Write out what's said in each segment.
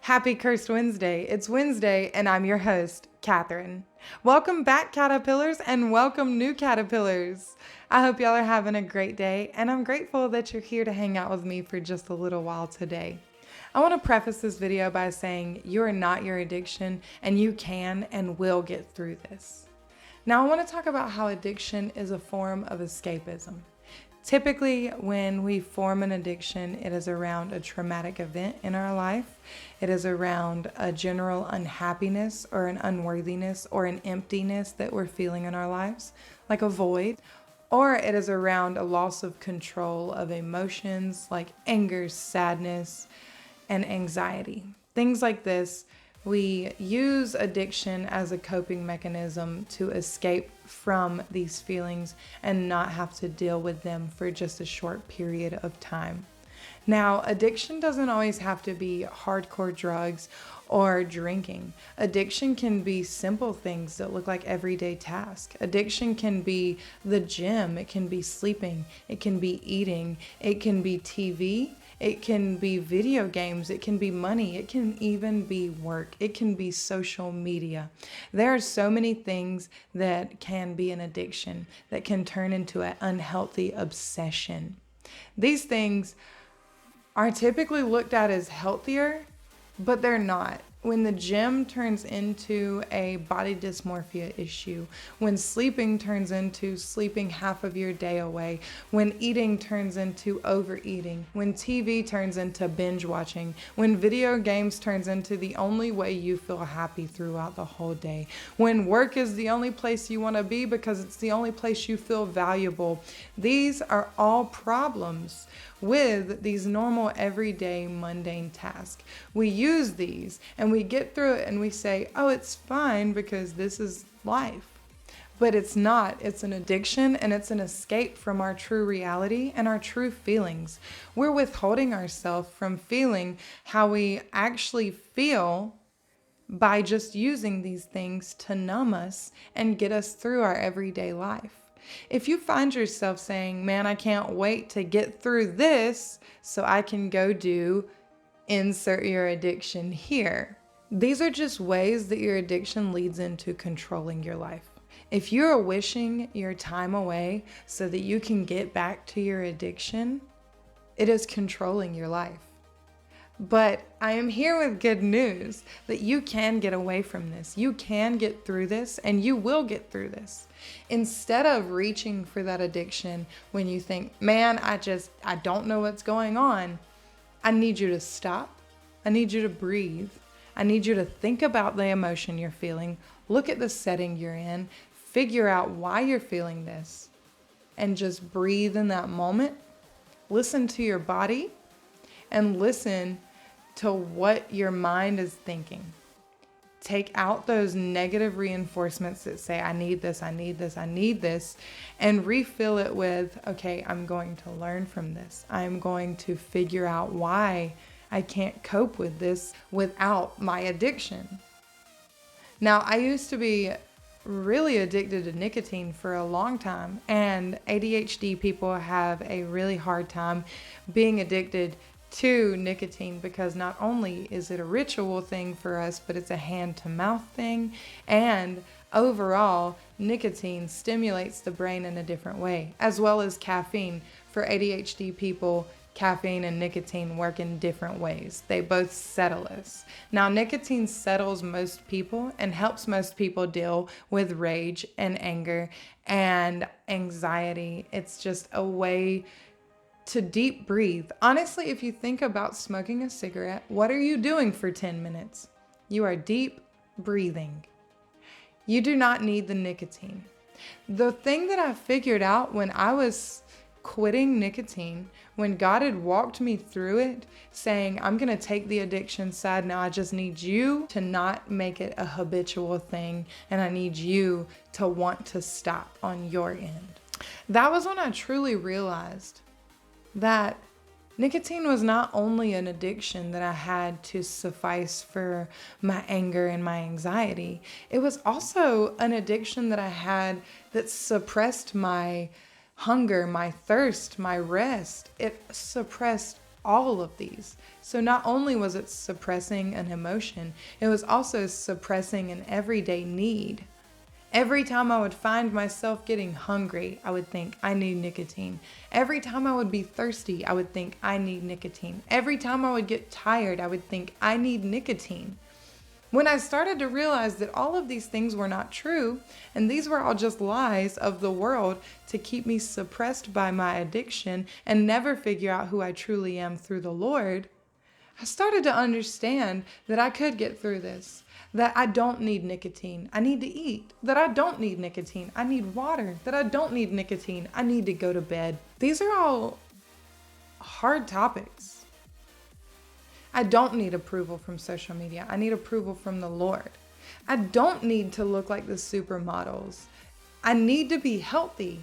Happy Cursed Wednesday. It's Wednesday and I'm your host, Catherine. Welcome back, caterpillars, and welcome new caterpillars. I hope y'all are having a great day, and I'm grateful that you're here to hang out with me for just a little while today. I want to preface this video by saying you are not your addiction, and you can and will get through this. Now I want to talk about how addiction is a form of escapism. Typically, when we form an addiction, it is around a traumatic event in our life. It is around a general unhappiness or an unworthiness or an emptiness that we're feeling in our lives, like a void. Or it is around a loss of control of emotions like anger, sadness, and anxiety. Things like this. We use addiction as a coping mechanism to escape from these feelings and not have to deal with them for just a short period of time. Now, addiction doesn't always have to be hardcore drugs or drinking. Addiction can be simple things that look like everyday tasks. Addiction can be the gym, it can be sleeping, it can be eating, it can be TV. It can be video games, it can be money, it can even be work, it can be social media. There are so many things that can be an addiction that can turn into an unhealthy obsession. These things are typically looked at as healthier, but they're not. When the gym turns into a body dysmorphia issue, when sleeping turns into sleeping half of your day away, when eating turns into overeating, when TV turns into binge watching, when video games turns into the only way you feel happy throughout the whole day, when work is the only place you want to be because it's the only place you feel valuable, these are all problems with these normal, everyday, mundane tasks. We use these and we get through it and we say, oh, it's fine because this is life. But it's not. It's an addiction and it's an escape from our true reality and our true feelings. We're withholding ourselves from feeling how we actually feel by just using these things to numb us and get us through our everyday life. If you find yourself saying, man, I can't wait to get through this so I can go do insert your addiction here. These are just ways that your addiction leads into controlling your life. If you're wishing your time away so that you can get back to your addiction, it is controlling your life. But I am here with good news that you can get away from this. You can get through this and you will get through this. Instead of reaching for that addiction when you think, man, I don't know what's going on. I need you to stop. I need you to breathe. I need you to think about the emotion you're feeling. Look at the setting you're in. Figure out why you're feeling this. And just breathe in that moment. Listen to your body. And listen to what your mind is thinking. Take out those negative reinforcements that say, I need this, I need this, I need this, and refill it with, okay, I'm going to learn from this. I'm going to figure out why I can't cope with this without my addiction. Now, I used to be really addicted to nicotine for a long time, and ADHD people have a really hard time being addicted to nicotine because not only is it a ritual thing for us, but it's a hand-to-mouth thing, and overall, nicotine stimulates the brain in a different way, as well as caffeine. For ADHD people, caffeine and nicotine work in different ways. They both settle us. Now, nicotine settles most people and helps most people deal with rage and anger and anxiety. It's just a way to deep breathe. Honestly, if you think about smoking a cigarette, what are you doing for 10 minutes? You are deep breathing. You do not need the nicotine. The thing that I figured out when I was quitting nicotine, when God had walked me through it, saying, I'm going to take the addiction side now, I just need you to not make it a habitual thing, and I need you to want to stop on your end. That was when I truly realized that nicotine was not only an addiction that I had to suffice for my anger and my anxiety, it was also an addiction that I had that suppressed my hunger, my thirst, my rest. It suppressed all of these. So not only was it suppressing an emotion, it was also suppressing an everyday need. Every time I would find myself getting hungry, I would think, I need nicotine. Every time I would be thirsty, I would think, I need nicotine. Every time I would get tired, I would think, I need nicotine. When I started to realize that all of these things were not true, and these were all just lies of the world to keep me suppressed by my addiction and never figure out who I truly am through the Lord, I started to understand that I could get through this, that I don't need nicotine, I need to eat, that I don't need nicotine, I need water, that I don't need nicotine, I need to go to bed. These are all hard topics. I don't need approval from social media. I need approval from the Lord. I don't need to look like the supermodels. I need to be healthy.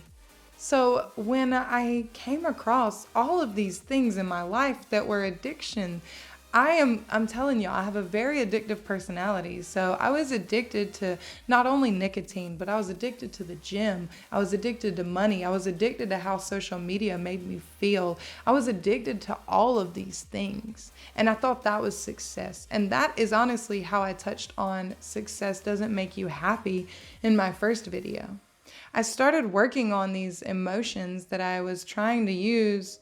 So when I came across all of these things in my life that were addiction, I'm telling you, I have a very addictive personality. So I was addicted to not only nicotine, but I was addicted to the gym. I was addicted to money. I was addicted to how social media made me feel. I was addicted to all of these things. And I thought that was success. And that is honestly how I touched on success doesn't make you happy in my first video. I started working on these emotions that I was trying to use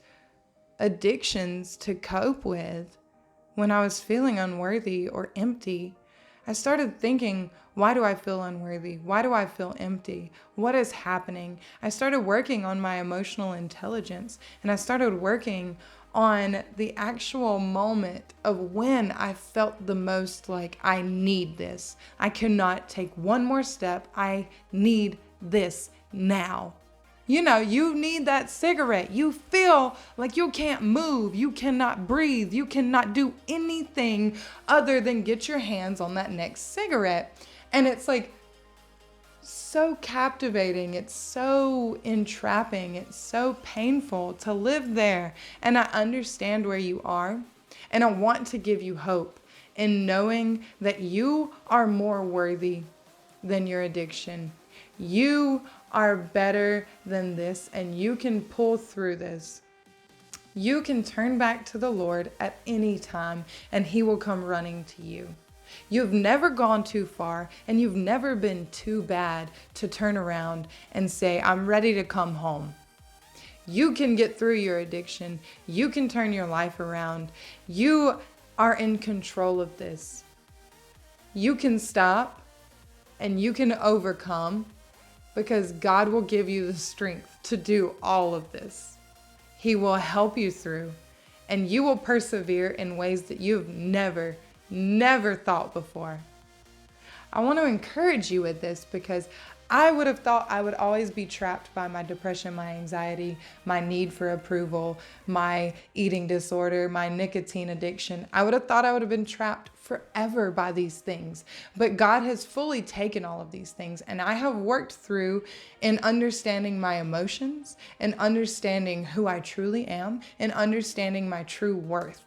addictions to cope with. When I was feeling unworthy or empty, I started thinking, why do I feel unworthy? Why do I feel empty? What is happening? I started working on my emotional intelligence, and I started working on the actual moment of when I felt the most like I need this. I cannot take one more step. I need this now. You know, you need that cigarette. You feel like you can't move. You cannot breathe. You cannot do anything other than get your hands on that next cigarette. And it's like so captivating. It's so entrapping. It's so painful to live there. And I understand where you are. And I want to give you hope in knowing that you are more worthy than your addiction. You are better than this, and you can pull through this. You can turn back to the Lord at any time, and He will come running to you. You've never gone too far, and you've never been too bad to turn around and say, I'm ready to come home. You can get through your addiction. You can turn your life around. You are in control of this. You can stop, and you can overcome, because God will give you the strength to do all of this. He will help you through, and you will persevere in ways that you've never thought before. I want to encourage you with this because I would have thought I would always be trapped by my depression, my anxiety, my need for approval, my eating disorder, my nicotine addiction. I would have thought I would have been trapped forever by these things. But God has fully taken all of these things, and I have worked through in understanding my emotions and understanding who I truly am and understanding my true worth.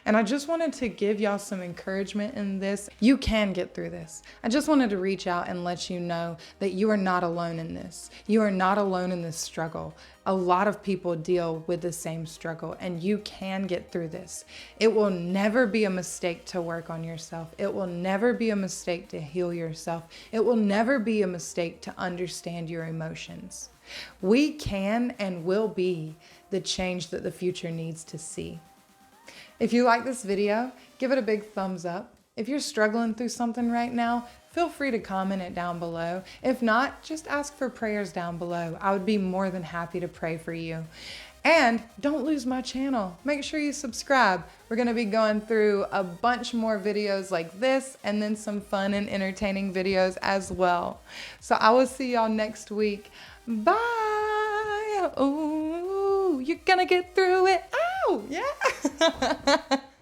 And I just wanted to give y'all some encouragement in this. You can get through this. I just wanted to reach out and let you know that you are not alone in this. You are not alone in this struggle. A lot of people deal with the same struggle, and you can get through this. It will never be a mistake to work on yourself. It will never be a mistake to heal yourself. It will never be a mistake to understand your emotions. We can and will be the change that the future needs to see. If you like this video, give it a big thumbs up. If you're struggling through something right now, feel free to comment it down below. If not, just ask for prayers down below. I would be more than happy to pray for you. And don't lose my channel. Make sure you subscribe. We're going to be going through a bunch more videos like this, and then some fun and entertaining videos as well. So I will see y'all next week. Bye. Ooh, you're gonna get through it. Oh, yeah.